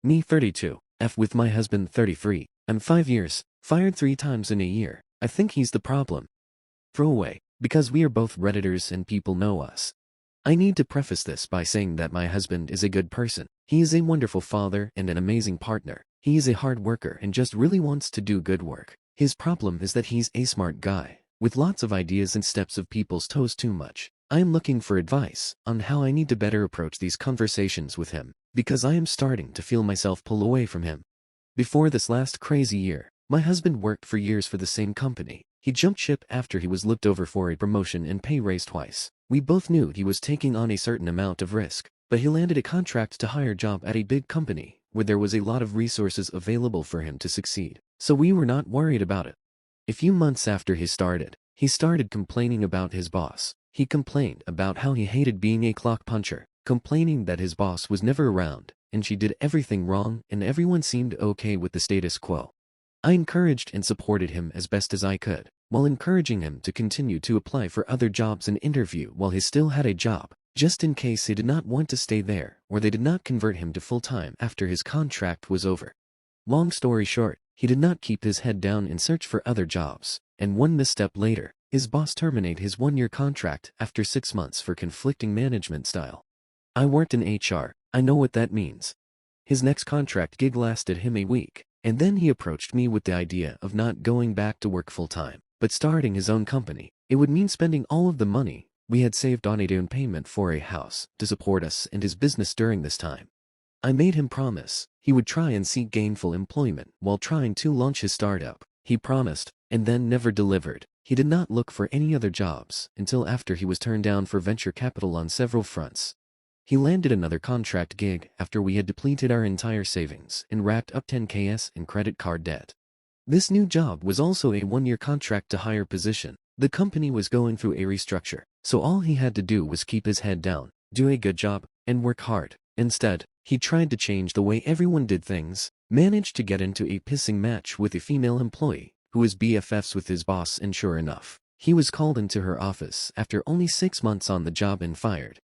Me 32. F with my husband 33. I'm 5 years, fired 3 times in a year. I think he's the problem. Throwaway, because we are both Redditors and people know us. I need to preface this by saying that my husband is a good person. He is a wonderful father and an amazing partner. He is a hard worker and just really wants to do good work. His problem is that he's a smart guy, with lots of ideas and steps of people's toes too much. I am looking for advice on how I need to better approach these conversations with him, because I am starting to feel myself pull away from him. Before this last crazy year, my husband worked for years for the same company. He jumped ship after he was looked over for a promotion and pay raise twice. We both knew he was taking on a certain amount of risk, but he landed a contract to hire job at a big company, where there was a lot of resources available for him to succeed. So we were not worried about it. A few months after he started complaining about his boss. He complained about how he hated being a clock puncher, complaining that his boss was never around, and she did everything wrong and everyone seemed okay with the status quo. I encouraged and supported him as best as I could, while encouraging him to continue to apply for other jobs and interview while he still had a job, just in case he did not want to stay there or they did not convert him to full-time after his contract was over. Long story short, he did not keep his head down and search for other jobs, and one misstep later, his boss terminated his 1-year contract after 6 months for conflicting management style. I worked in HR, I know what that means. His next contract gig lasted him a week, and then he approached me with the idea of not going back to work full-time, but starting his own company. It would mean spending all of the money we had saved on a down payment for a house to support us and his business during this time. I made him promise he would try and seek gainful employment while trying to launch his startup. He promised, and then never delivered. He did not look for any other jobs until after he was turned down for venture capital on several fronts. He landed another contract gig after we had depleted our entire savings and racked up 10Ks in credit card debt. This new job was also a 1-year contract to hire position. The company was going through a restructure, so all he had to do was keep his head down, do a good job, and work hard. Instead, he tried to change the way everyone did things, managed to get into a pissing match with a female employee who was BFFs with his boss, and sure enough, he was called into her office after only 6 months on the job and fired.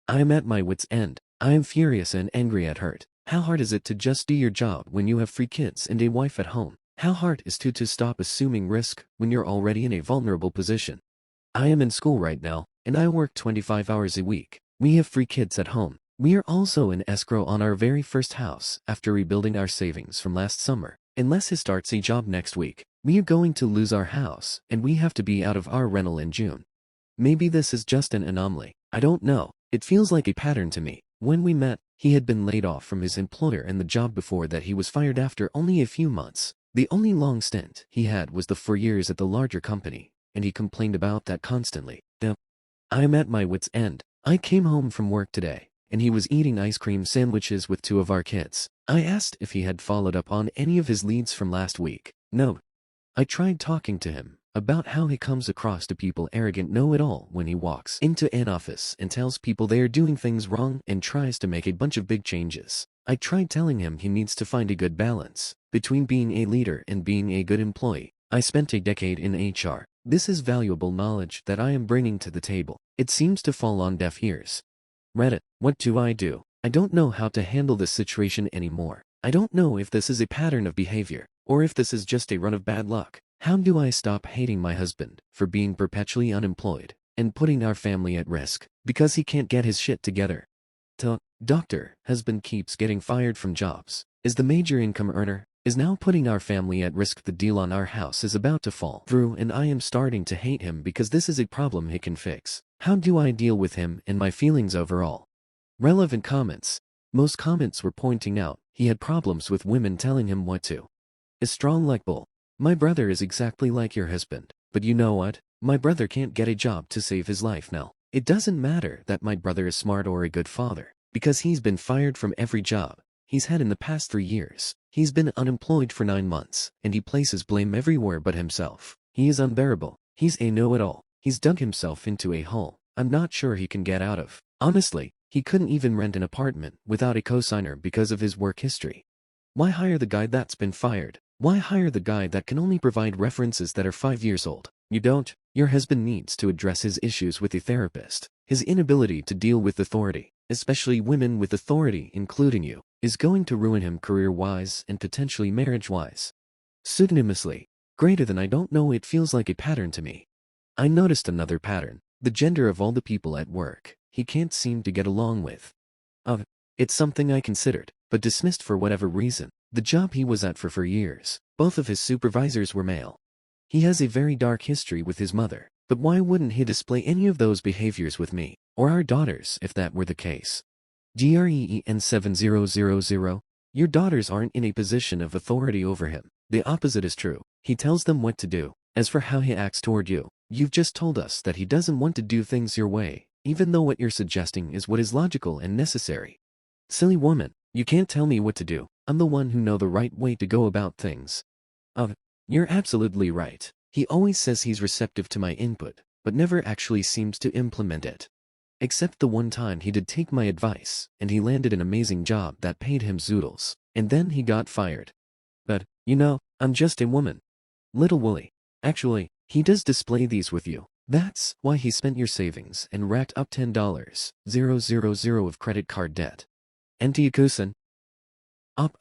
I am at my wit's end. I am furious and angry at hurt. How hard is it to just do your job when you have 3 kids and a wife at home? How hard is it to stop assuming risk when you're already in a vulnerable position? I am in school right now, and I work 25 hours a week. We have 3 kids at home. We are also in escrow on our very first house after rebuilding our savings from last summer. Unless he starts a job next week, we are going to lose our house, and we have to be out of our rental in June. Maybe this is just an anomaly. I don't know. It feels like a pattern to me. When we met, he had been laid off from his employer, and the job before that he was fired after only a few months. The only long stint he had was the 4 years at the larger company, and he complained about that constantly. I am at my wit's end. I came home from work today, and he was eating ice cream sandwiches with 2 of our kids. I asked if he had followed up on any of his leads from last week. No. I tried talking to him about how he comes across to people arrogant know-it-all when he walks into an office and tells people they are doing things wrong and tries to make a bunch of big changes. I tried telling him he needs to find a good balance between being a leader and being a good employee. I spent a decade in HR. This is valuable knowledge that I am bringing to the table. It seems to fall on deaf ears. Reddit, what do? I don't know how to handle this situation anymore. I don't know if this is a pattern of behavior, or if this is just a run of bad luck. How do I stop hating my husband for being perpetually unemployed and putting our family at risk because he can't get his shit together? Doctor, husband keeps getting fired from jobs, is the major income earner, is now putting our family at risk. The deal on our house is about to fall through, and I am starting to hate him because this is a problem he can fix. How do I deal with him and my feelings overall? Relevant comments. Most comments were pointing out he had problems with women telling him what to. Is strong like bull. My brother is exactly like your husband, but you know what? My brother can't get a job to save his life now. It doesn't matter that my brother is smart or a good father, because he's been fired from every job he's had in the past 3 years. He's been unemployed for 9 months, and he places blame everywhere but himself. He is unbearable. He's a know-it-all. He's dug himself into a hole I'm not sure he can get out of. Honestly, he couldn't even rent an apartment without a cosigner because of his work history. Why hire the guy that's been fired? Why hire the guy that can only provide references that are 5 years old? You don't. Your husband needs to address his issues with a therapist. His inability to deal with authority, especially women with authority including you, is going to ruin him career-wise and potentially marriage-wise. Pseudonymously. Greater than I don't know, it feels like a pattern to me. I noticed another pattern. The gender of all the people at work, he can't seem to get along with. It's something I considered, but dismissed for whatever reason. The job he was at for years, both of his supervisors were male. He has a very dark history with his mother, but why wouldn't he display any of those behaviors with me, or our daughters if that were the case? GREEN7000. Your daughters aren't in a position of authority over him. The opposite is true. He tells them what to do. As for how he acts toward you, you've just told us that he doesn't want to do things your way, even though what you're suggesting is what is logical and necessary. Silly woman, you can't tell me what to do. I'm the one who know the right way to go about things. You're absolutely right. He always says he's receptive to my input, but never actually seems to implement it. Except the one time he did take my advice, and he landed an amazing job that paid him zoodles, and then he got fired. But, I'm just a woman. Little Wooly. Actually, he does display these with you. That's why he spent your savings and racked up $10,000 of credit card debt. Antiyukusan.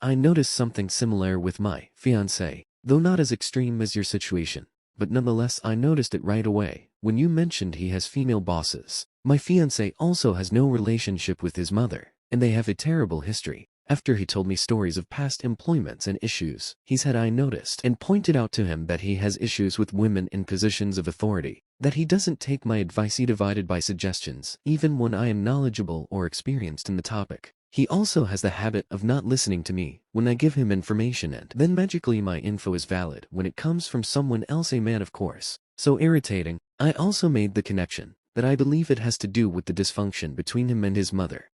I noticed something similar with my fiancé, though not as extreme as your situation, but nonetheless I noticed it right away when you mentioned he has female bosses. My fiancé also has no relationship with his mother, and they have a terrible history. After he told me stories of past employments and issues he's had, I noticed and pointed out to him that he has issues with women in positions of authority, that he doesn't take my advice divided by suggestions, even when I am knowledgeable or experienced in the topic. He also has the habit of not listening to me when I give him information, and then magically my info is valid when it comes from someone else, a man of course. So irritating. I also made the connection that I believe it has to do with the dysfunction between him and his mother.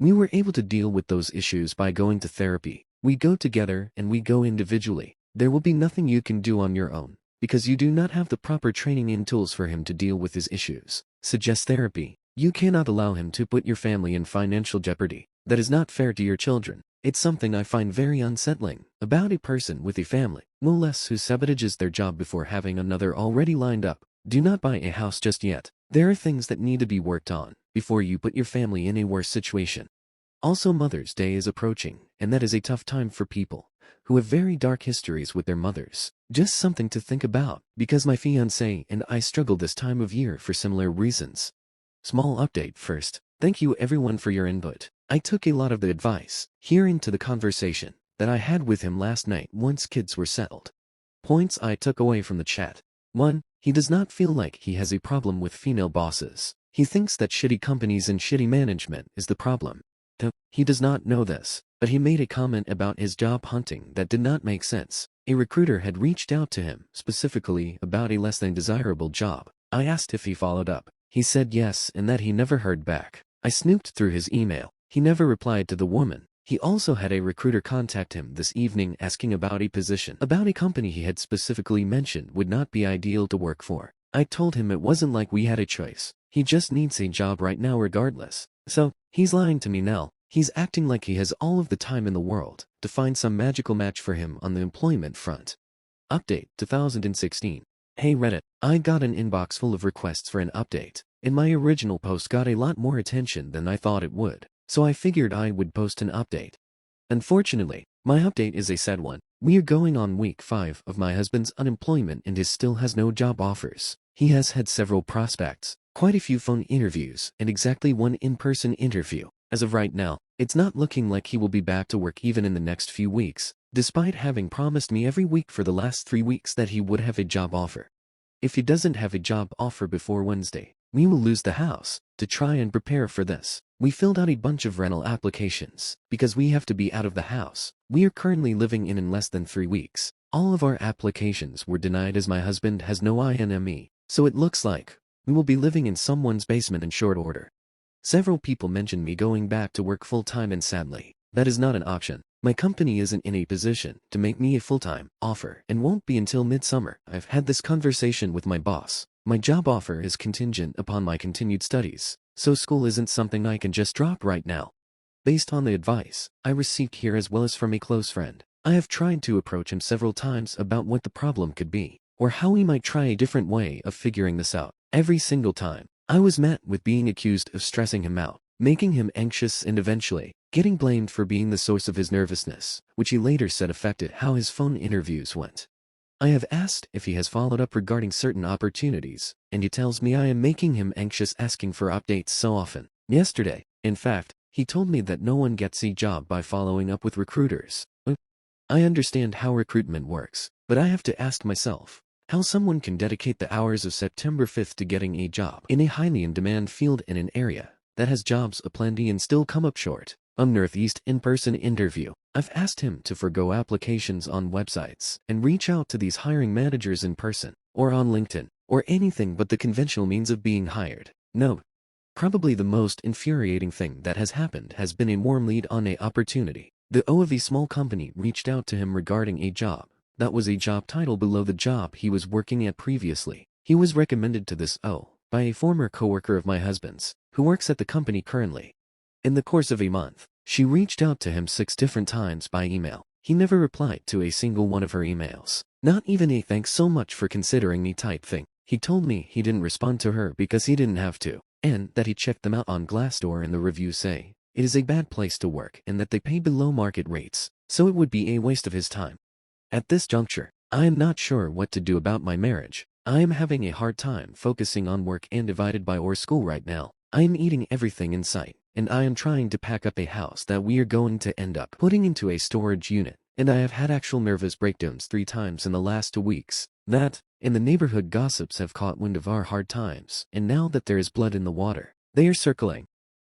We were able to deal with those issues by going to therapy. We go together and we go individually. There will be nothing you can do on your own, because you do not have the proper training and tools for him to deal with his issues. Suggest therapy. You cannot allow him to put your family in financial jeopardy. That is not fair to your children. It's something I find very unsettling about a person with a family, no less, who sabotages their job before having another already lined up. Do not buy a house just yet. There are things that need to be worked on before you put your family in a worse situation. Also, Mother's Day is approaching, and that is a tough time for people who have very dark histories with their mothers. Just something to think about, because my fiancé and I struggle this time of year for similar reasons. Small update first. Thank you everyone for your input. I took a lot of the advice here into the conversation that I had with him last night once kids were settled. Points I took away from the chat. 1. He does not feel like he has a problem with female bosses. He thinks that shitty companies and shitty management is the problem. 2. He does not know this, but he made a comment about his job hunting that did not make sense. A recruiter had reached out to him specifically about a less than desirable job. I asked if he followed up. He said yes, and that he never heard back. I snooped through his email. He never replied to the woman. He also had a recruiter contact him this evening asking about a position, about a company he had specifically mentioned would not be ideal to work for. I told him it wasn't like we had a choice. He just needs a job right now regardless. So, he's lying to me now. He's acting like he has all of the time in the world to find some magical match for him on the employment front. Update 2016. Hey Reddit, I got an inbox full of requests for an update, and my original post got a lot more attention than I thought it would. So I figured I would post an update. Unfortunately, my update is a sad one. We are going on week 5 of my husband's unemployment and he still has no job offers. He has had several prospects, quite a few phone interviews, and exactly one in-person interview. As of right now, it's not looking like he will be back to work even in the next few weeks, despite having promised me every week for the last 3 weeks that he would have a job offer. If he doesn't have a job offer before Wednesday, we will lose the house. To try and prepare for this, we filled out a bunch of rental applications, because we have to be out of the house we are currently living in less than 3 weeks. All of our applications were denied as my husband has no INME, so it looks like we will be living in someone's basement in short order. Several people mentioned me going back to work full-time, and sadly, that is not an option. My company isn't in a position to make me a full-time offer and won't be until mid-summer. I've had this conversation with my boss. My job offer is contingent upon my continued studies, so school isn't something I can just drop right now. Based on the advice I received here as well as from a close friend, I have tried to approach him several times about what the problem could be, or how we might try a different way of figuring this out. Every single time, I was met with being accused of stressing him out, making him anxious, and eventually, getting blamed for being the source of his nervousness, which he later said affected how his phone interviews went. I have asked if he has followed up regarding certain opportunities, and he tells me I am making him anxious asking for updates so often. Yesterday, in fact, he told me that no one gets a job by following up with recruiters. I understand how recruitment works, but I have to ask myself how someone can dedicate the hours of September 5th to getting a job in a highly in-demand field in an area that has jobs aplenty and still come up short. On Northeast in-person interview, I've asked him to forgo applications on websites and reach out to these hiring managers in person, or on LinkedIn, or anything but the conventional means of being hired. No. Probably the most infuriating thing that has happened has been a warm lead on a opportunity. The O of a small company reached out to him regarding a job. That was a job title below the job he was working at previously. He was recommended to this O by a former coworker of my husband's, who works at the company currently. In the course of a month, she reached out to him 6 different times by email. He never replied to a single one of her emails. Not even a "thanks so much for considering me" type thing. He told me he didn't respond to her because he didn't have to, and that he checked them out on Glassdoor and the reviews say it is a bad place to work and that they pay below market rates, so it would be a waste of his time. At this juncture, I am not sure what to do about my marriage. I am having a hard time focusing on work and divided by our school right now. I am eating everything in sight, and I am trying to pack up a house that we are going to end up putting into a storage unit, and I have had actual nervous breakdowns 3 times in the last 2 weeks. That, and the neighborhood gossips have caught wind of our hard times, and now that there is blood in the water, they are circling.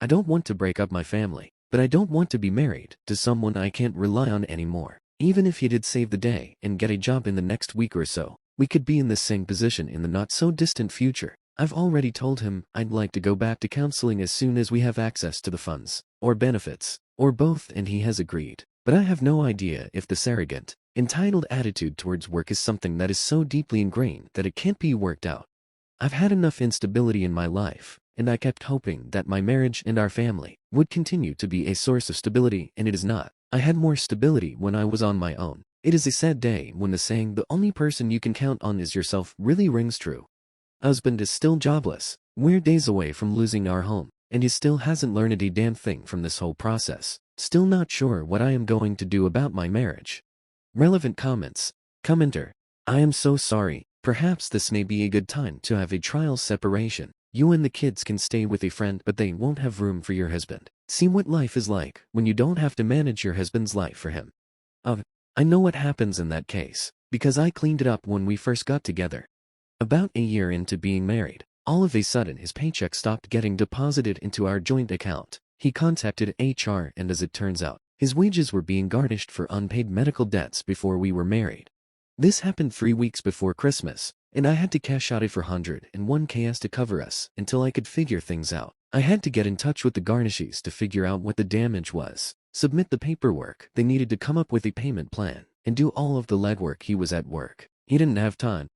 I don't want to break up my family, but I don't want to be married to someone I can't rely on anymore. Even if he did save the day and get a job in the next week or so, we could be in the same position in the not-so-distant future. I've already told him I'd like to go back to counseling as soon as we have access to the funds, or benefits, or both, and he has agreed. But I have no idea if this arrogant, entitled attitude towards work is something that is so deeply ingrained that it can't be worked out. I've had enough instability in my life, and I kept hoping that my marriage and our family would continue to be a source of stability, and it is not. I had more stability when I was on my own. It is a sad day when the saying "the only person you can count on is yourself" really rings true. Husband is still jobless. We're days away from losing our home, and he still hasn't learned a damn thing from this whole process. Still not sure what I am going to do about my marriage. Relevant comments. Commenter: I am so sorry. Perhaps this may be a good time to have a trial separation. You and the kids can stay with a friend, but they won't have room for your husband. See what life is like when you don't have to manage your husband's life for him. I know what happens in that case, because I cleaned it up when we first got together. About a year into being married, all of a sudden his paycheck stopped getting deposited into our joint account. He contacted HR, and as it turns out, his wages were being garnished for unpaid medical debts before we were married. This happened 3 weeks before Christmas, and I had to cash out a $401,000 to cover us until I could figure things out. I had to get in touch with the garnishes to figure out what the damage was, submit the paperwork they needed to come up with a payment plan, and do all of the legwork. He was at work. He didn't have time.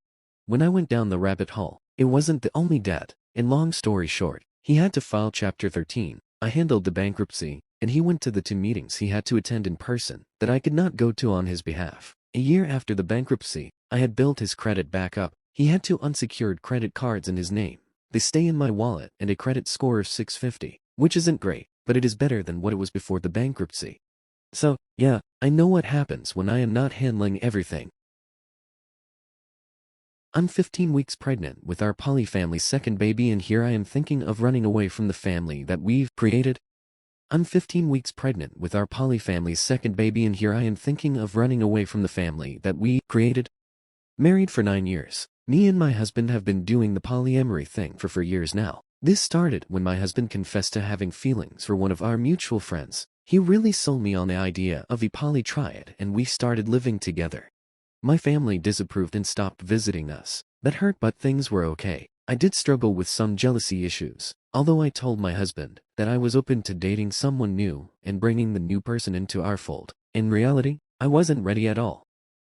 When I went down the rabbit hole, it wasn't the only debt, and long story short, he had to file Chapter 13. I handled the bankruptcy, and he went to the 2 meetings he had to attend in person that I could not go to on his behalf. A year after the bankruptcy, I had built his credit back up. He had 2 unsecured credit cards in his name. They stay in my wallet and a credit score of 650, which isn't great, but it is better than what it was before the bankruptcy. So, yeah, I know what happens when I am not handling everything. I'm 15 weeks pregnant with our poly family's 2nd baby, and here I am thinking of running away from the family that we've created. I'm 15 weeks pregnant with our poly family's 2nd baby, and here I am thinking of running away from the family that we created. Married for 9 years. Me and my husband have been doing the polyamory thing for 4 years now. This started when my husband confessed to having feelings for one of our mutual friends. He really sold me on the idea of a poly triad, and we started living together. My family disapproved and stopped visiting us. That hurt, but things were okay. I did struggle with some jealousy issues, although I told my husband that I was open to dating someone new and bringing the new person into our fold. In reality, I wasn't ready at all.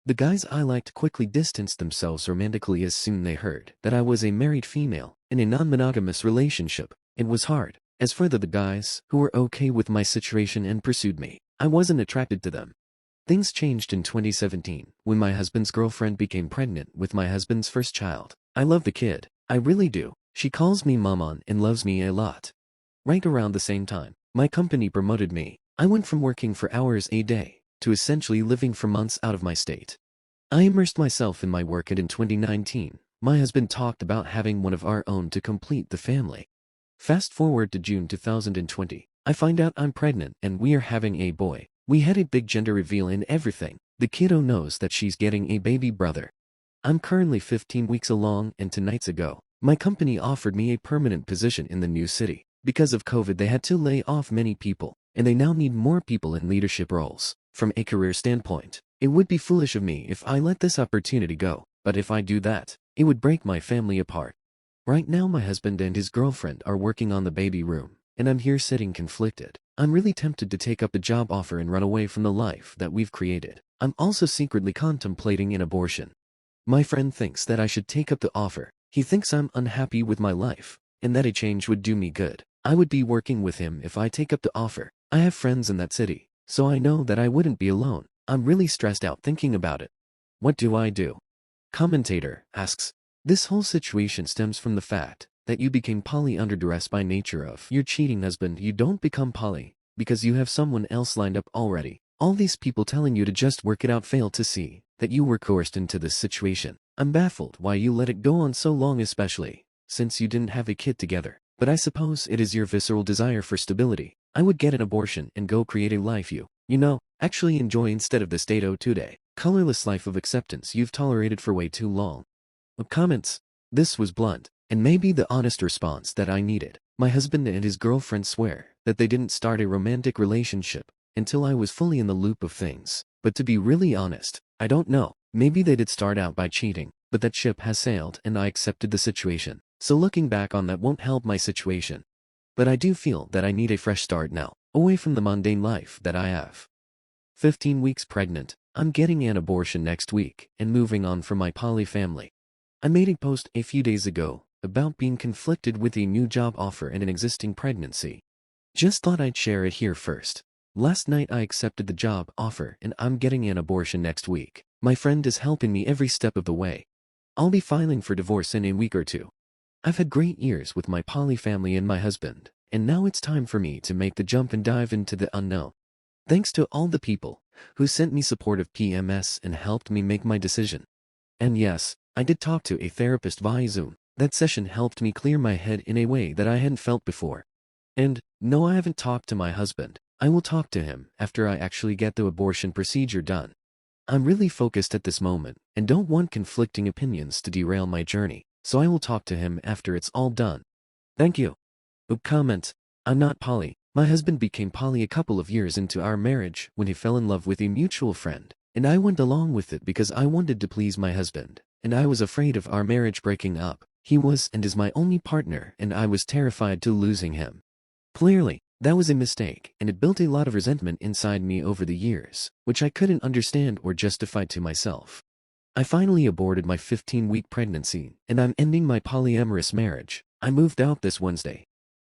The guys I liked quickly distanced themselves romantically as soon they heard that I was a married female in a non-monogamous relationship. It was hard. As for the guys who were okay with my situation and pursued me, I wasn't attracted to them. Things changed in 2017 when my husband's girlfriend became pregnant with my husband's first child. I love the kid. I really do. She calls me mama and loves me a lot. Right around the same time, my company promoted me I went from working for hours a day to essentially living for months out of my state. I immersed myself in my work, and in 2019, my husband talked about having one of our own to complete the family. Fast forward to June 2020. I find out I'm pregnant and we are having a boy. We had a big gender reveal and everything. The kiddo knows that she's getting a baby brother. I'm currently 15 weeks along, and 2 nights ago, my company offered me a permanent position in the new city. Because of COVID, they had to lay off many people, and they now need more people in leadership roles. From a career standpoint, it would be foolish of me if I let this opportunity go, but if I do that, it would break my family apart. Right now my husband and his girlfriend are working on the baby room, and I'm here sitting conflicted. I'm really tempted to take up the job offer and run away from the life that we've created. I'm also secretly contemplating an abortion. My friend thinks that I should take up the offer. He thinks I'm unhappy with my life, and that a change would do me good. I would be working with him if I take up the offer. I have friends in that city, so I know that I wouldn't be alone. I'm really stressed out thinking about it. What do I do? Commentator asks, this whole situation stems from the fact that you became poly under duress by nature of your cheating husband. You don't become poly because you have someone else lined up already. All these people telling you to just work it out fail to see that you were coerced into this situation. I'm baffled why you let it go on so long, especially since you didn't have a kid together. But I suppose it is your visceral desire for stability. I would get an abortion and go create a life you actually enjoy instead of the status today, colorless life of acceptance you've tolerated for way too long. Comments. This was blunt, and maybe the honest response that I needed. My husband and his girlfriend swear that they didn't start a romantic relationship until I was fully in the loop of things. But to be really honest, I don't know. Maybe they did start out by cheating, but that ship has sailed and I accepted the situation. So looking back on that won't help my situation. But I do feel that I need a fresh start now, away from the mundane life that I have. 15 weeks pregnant, I'm getting an abortion next week and moving on from my poly family. I made a post a few days ago about being conflicted with a new job offer and an existing pregnancy. Just thought I'd share it here first. Last night I accepted the job offer and I'm getting an abortion next week. My friend is helping me every step of the way. I'll be filing for divorce in a week or two. I've had great years with my poly family and my husband, and now it's time for me to make the jump and dive into the unknown. Thanks to all the people who sent me supportive PMS and helped me make my decision. And yes, I did talk to a therapist via Zoom. That session helped me clear my head in a way that I hadn't felt before. And no, I haven't talked to my husband. I will talk to him after I actually get the abortion procedure done. I'm really focused at this moment and don't want conflicting opinions to derail my journey, so I will talk to him after it's all done. Thank you. Comment. I'm not poly. My husband became poly a couple of years into our marriage when he fell in love with a mutual friend, and I went along with it because I wanted to please my husband, and I was afraid of our marriage breaking up. He was and is my only partner, and I was terrified to losing him. Clearly, that was a mistake, and it built a lot of resentment inside me over the years, which I couldn't understand or justify to myself. I finally aborted my 15-week pregnancy, and I'm ending my polyamorous marriage. I moved out this Wednesday.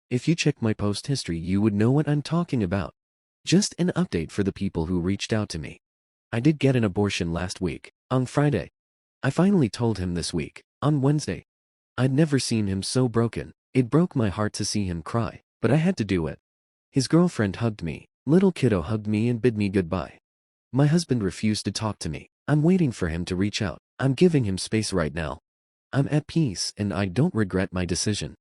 If you check my post history, you would know what I'm talking about. Just an update for the people who reached out to me. I did get an abortion last week, on Friday. I finally told him this week, on Wednesday. I'd never seen him so broken. It broke my heart to see him cry, but I had to do it. His girlfriend hugged me, little kiddo hugged me and bid me goodbye. My husband refused to talk to me. I'm waiting for him to reach out. I'm giving him space right now. I'm at peace and I don't regret my decision.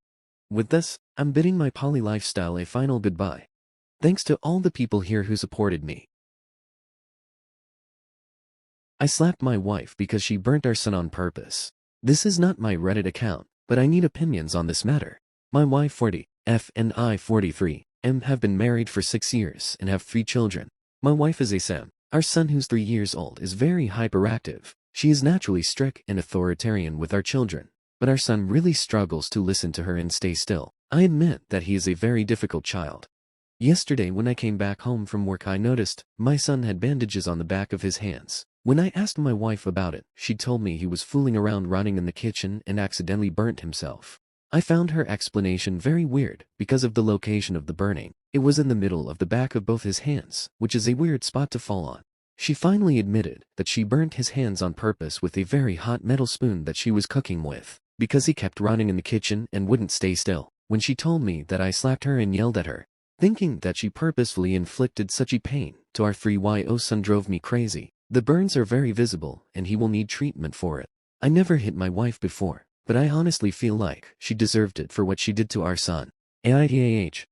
With this, I'm bidding my poly lifestyle a final goodbye. Thanks to all the people here who supported me. I slapped my wife because she burnt our son on purpose. This is not my Reddit account, but I need opinions on this matter. My wife 40, F and I 43, M have been married for 6 years and have 3 children. My wife is a Sam. Our son, who's 3 years old, is very hyperactive. She is naturally strict and authoritarian with our children, but our son really struggles to listen to her and stay still. I admit that he is a very difficult child. Yesterday when I came back home from work, I noticed my son had bandages on the back of his hands. When I asked my wife about it, she told me he was fooling around running in the kitchen and accidentally burnt himself. I found her explanation very weird because of the location of the burning. It was in the middle of the back of both his hands, which is a weird spot to fall on. She finally admitted that she burnt his hands on purpose with a very hot metal spoon that she was cooking with, because he kept running in the kitchen and wouldn't stay still. When she told me that, I slapped her and yelled at her. Thinking that she purposefully inflicted such a pain to our 3YO son drove me crazy. The burns are very visible and he will need treatment for it. I never hit my wife before, but I honestly feel like she deserved it for what she did to our son. AIDAH.